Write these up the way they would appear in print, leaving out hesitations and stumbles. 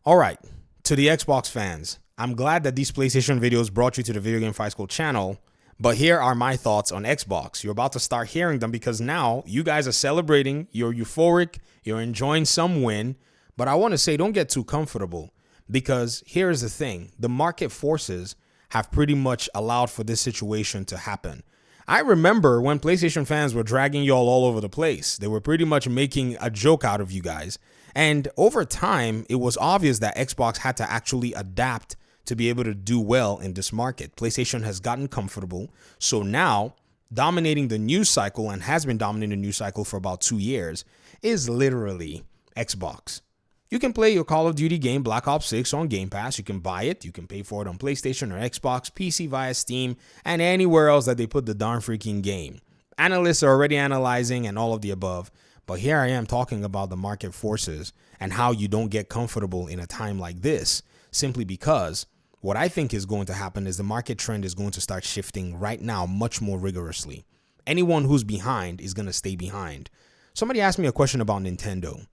All right, to the Xbox fans, I'm glad that these PlayStation videos brought you to the Video Game Fight School channel, but here are my thoughts on Xbox. You're about to start hearing them because now you guys are celebrating, you're euphoric, you're enjoying some win, but I want to say don't get too comfortable because here's the thing. The market forces have pretty much allowed for this situation to happen. I remember when PlayStation fans were dragging y'all all over the place. They were pretty much making a joke out of you guys. And over time, it was obvious that Xbox had to actually adapt to be able to do well in this market. PlayStation has gotten comfortable. So now, dominating the news cycle and has been dominating the news cycle for about 2 years is literally Xbox. You can play your Call of Duty game, Black Ops 6, on Game Pass. You can buy it. You can pay for it on PlayStation or Xbox, PC via Steam, and anywhere else that they put the darn freaking game. Analysts are already analyzing and all of the above. But here I am talking about the market forces and how you don't get comfortable in a time like this, simply because what I think is going to happen is the market trend is going to start shifting right now much more rigorously. Anyone who's behind is going to stay behind. Somebody asked me a question about Nintendo.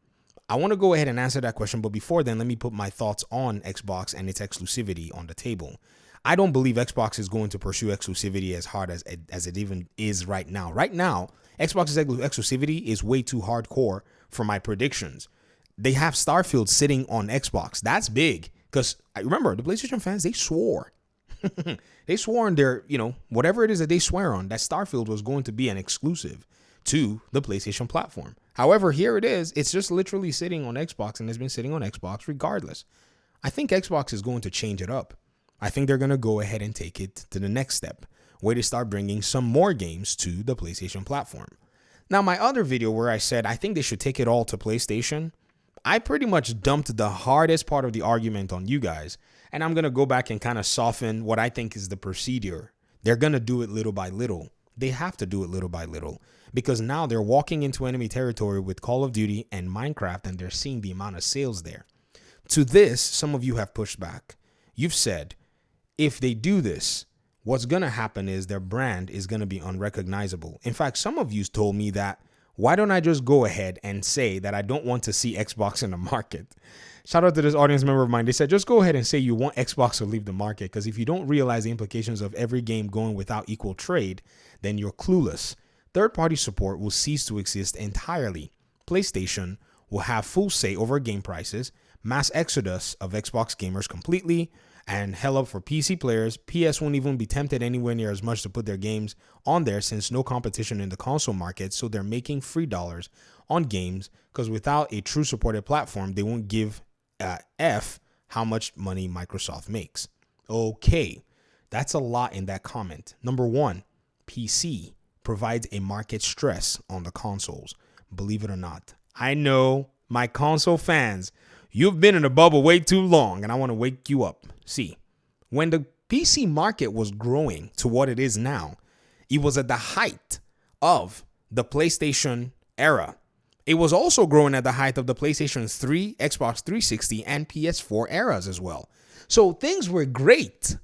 I want to go ahead and answer that question, but before then, let me put my thoughts on Xbox and its exclusivity on the table. I don't believe Xbox is going to pursue exclusivity as hard as it even is right now. Right now, Xbox's exclusivity is way too hardcore for my predictions. They have Starfield sitting on Xbox. That's big because I remember the PlayStation fans, they swore. They swore on their, whatever it is that they swear on, that Starfield was going to be an exclusive to the PlayStation platform. However, here it is. It's just literally sitting on Xbox and has been sitting on Xbox regardless. I think Xbox is going to change it up. I think they're going to go ahead and take it to the next step, where they start bringing some more games to the PlayStation platform. Now, my other video where I said I think they should take it all to PlayStation, I pretty much dumped the hardest part of the argument on you guys, and I'm going to go back and kind of soften what I think is the procedure. They're going to do it little by little. They have to do it little by little because now they're walking into enemy territory with Call of Duty and Minecraft, and they're seeing the amount of sales there. To this, some of you have pushed back. You've said, if they do this, what's going to happen is their brand is going to be unrecognizable. In fact, some of you told me that, why don't I just go ahead and say that I don't want to see Xbox in the market? Shout out to this audience member of mine. They said, just go ahead and say you want Xbox to leave the market, because if you don't realize the implications of every game going without equal trade, then you're clueless. Third-party support will cease to exist entirely. PlayStation will have full say over game prices, mass exodus of Xbox gamers completely, and hell up for PC players. PS won't even be tempted anywhere near as much to put their games on there since no competition in the console market, so they're making free dollars on games because without a true supported platform, they won't give a F how much money Microsoft makes. Okay, that's a lot in that comment. Number one, PC provides a market stress on the consoles. Believe it or not. I know my console fans, you've been in a bubble way too long, and I want to wake you up. See, when the PC market was growing to what it is now, it was at the height of the PlayStation era. It was also growing at the height of the PlayStation 3, Xbox 360, and PS4 eras as well. So things were great,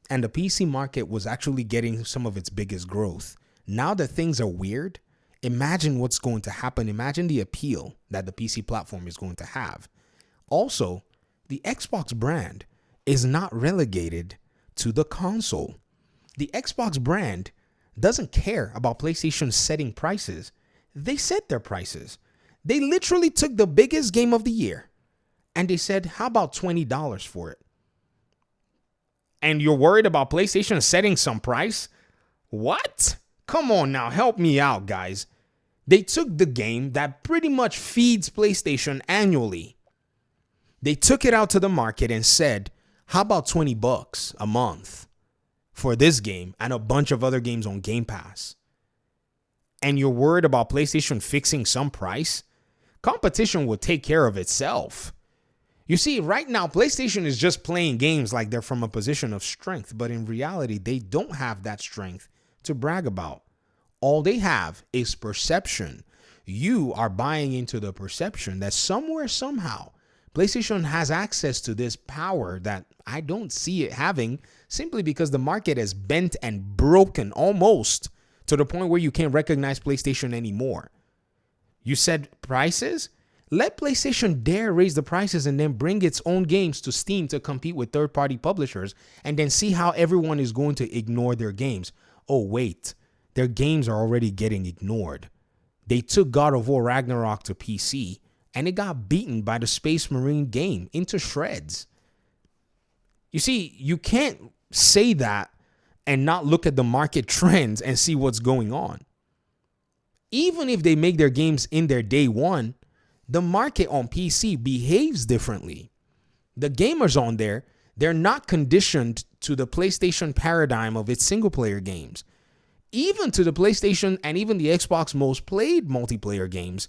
and the PC market was actually getting some of its biggest growth. Now that things are weird, imagine what's going to happen. Imagine the appeal that the PC platform is going to have. Also, the Xbox brand is not relegated to the console. The Xbox brand doesn't care about PlayStation setting prices. They set their prices. They literally took the biggest game of the year and they said, how about $20 for it? And you're worried about PlayStation setting some price? What? Come on now, help me out, guys. They took the game that pretty much feeds PlayStation annually. They took it out to the market and said, how about $20 a month for this game and a bunch of other games on Game Pass? And you're worried about PlayStation fixing some price? Competition will take care of itself. You see, right now, PlayStation is just playing games like they're from a position of strength, but in reality, they don't have that strength to brag about. All they have is perception. You are buying into the perception that somewhere, somehow, PlayStation has access to this power that I don't see it having, simply because the market has bent and broken almost to the point where you can't recognize PlayStation anymore. You said prices? Let PlayStation dare raise the prices and then bring its own games to Steam to compete with third-party publishers, and then see how everyone is going to ignore their games. Oh, wait. Their games are already getting ignored. They took God of War Ragnarok to PC, and it got beaten by the Space Marine game into shreds. You see, you can't say that and not look at the market trends and see what's going on. Even if they make their games in their day one, the market on PC behaves differently. The gamers on there, they're not conditioned to the PlayStation paradigm of its single-player games. Even to the PlayStation and even the Xbox most played multiplayer games,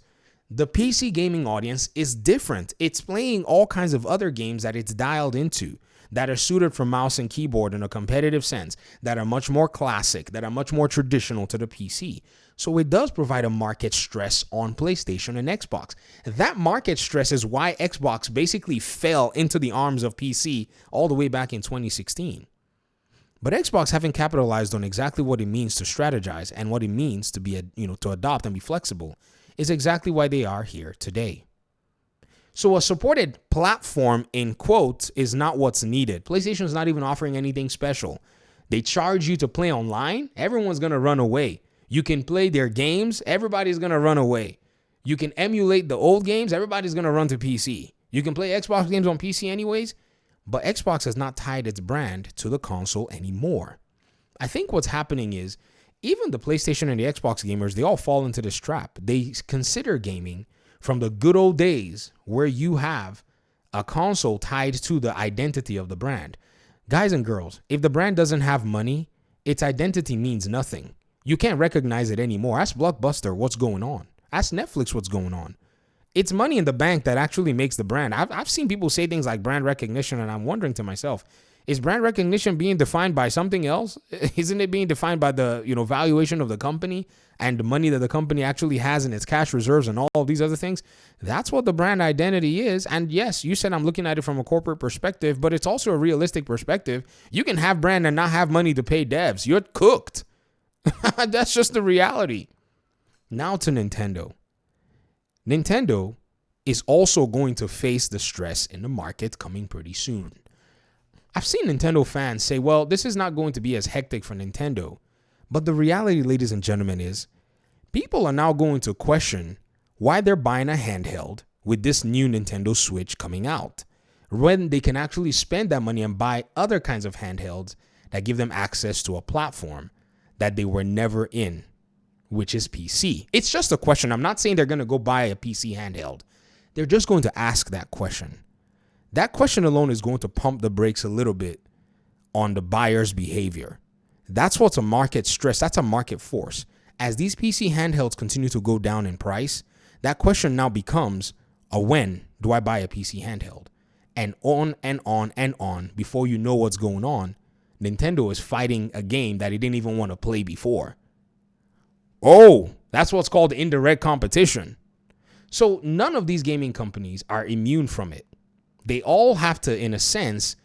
the PC gaming audience is different. It's playing all kinds of other games that it's dialed into, that are suited for mouse and keyboard in a competitive sense, that are much more classic, that are much more traditional to the PC. So it does provide a market stress on PlayStation and Xbox. That market stress is why Xbox basically fell into the arms of PC all the way back in 2016. But Xbox haven't capitalized on exactly what it means to strategize and what it means to be, to adopt and be flexible is exactly why they are here today. So a supported platform, in quotes, is not what's needed. PlayStation is not even offering anything special. They charge you to play online. Everyone's going to run away. You can play their games. Everybody's going to run away. You can emulate the old games. Everybody's going to run to PC. You can play Xbox games on PC anyways. But Xbox has not tied its brand to the console anymore. I think what's happening is even the PlayStation and the Xbox gamers, they all fall into this trap. They consider gaming from the good old days where you have a console tied to the identity of the brand. Guys and girls, if the brand doesn't have money, its identity means nothing. You can't recognize it anymore. Ask Blockbuster what's going on. Ask Netflix what's going on. It's money in the bank that actually makes the brand. I've seen people say things like brand recognition, and I'm wondering to myself, is brand recognition being defined by something else? Isn't it being defined by the valuation of the company and the money that the company actually has in its cash reserves and all these other things? That's what the brand identity is. And yes, you said I'm looking at it from a corporate perspective, but it's also a realistic perspective. You can have brand and not have money to pay devs. You're cooked. That's just the reality. Now to Nintendo. Nintendo is also going to face the stress in the market coming pretty soon. I've seen Nintendo fans say, well, this is not going to be as hectic for Nintendo. But the reality, ladies and gentlemen, is people are now going to question why they're buying a handheld with this new Nintendo Switch coming out, when they can actually spend that money and buy other kinds of handhelds that give them access to a platform that they were never in, which is PC. It's just a question. I'm not saying they're going to go buy a PC handheld. They're just going to ask that question. That question alone is going to pump the brakes a little bit on the buyer's behavior. That's what's a market stress. That's a market force. As these PC handhelds continue to go down in price, that question now becomes when do I buy a PC handheld? And on and on and on, before you know what's going on, Nintendo is fighting a game that it didn't even want to play before. Oh, that's what's called indirect competition. So none of these gaming companies are immune from it. They all have to, in a sense,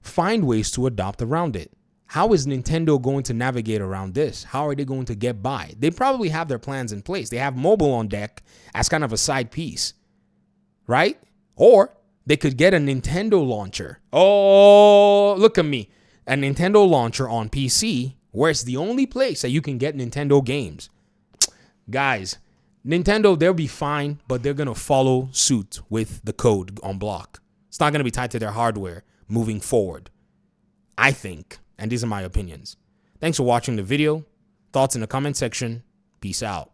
find ways to adopt around it. How is Nintendo going to navigate around this? How are they going to get by? They probably have their plans in place. They have mobile on deck as kind of a side piece, right? Or they could get a Nintendo launcher. Oh, look at me. A Nintendo launcher on PC, where it's the only place that you can get Nintendo games. Guys, Nintendo, they'll be fine, but they're going to follow suit with the code on block. It's not going to be tied to their hardware moving forward, I think. And these are my opinions. Thanks for watching the video. Thoughts in the comment section. Peace out.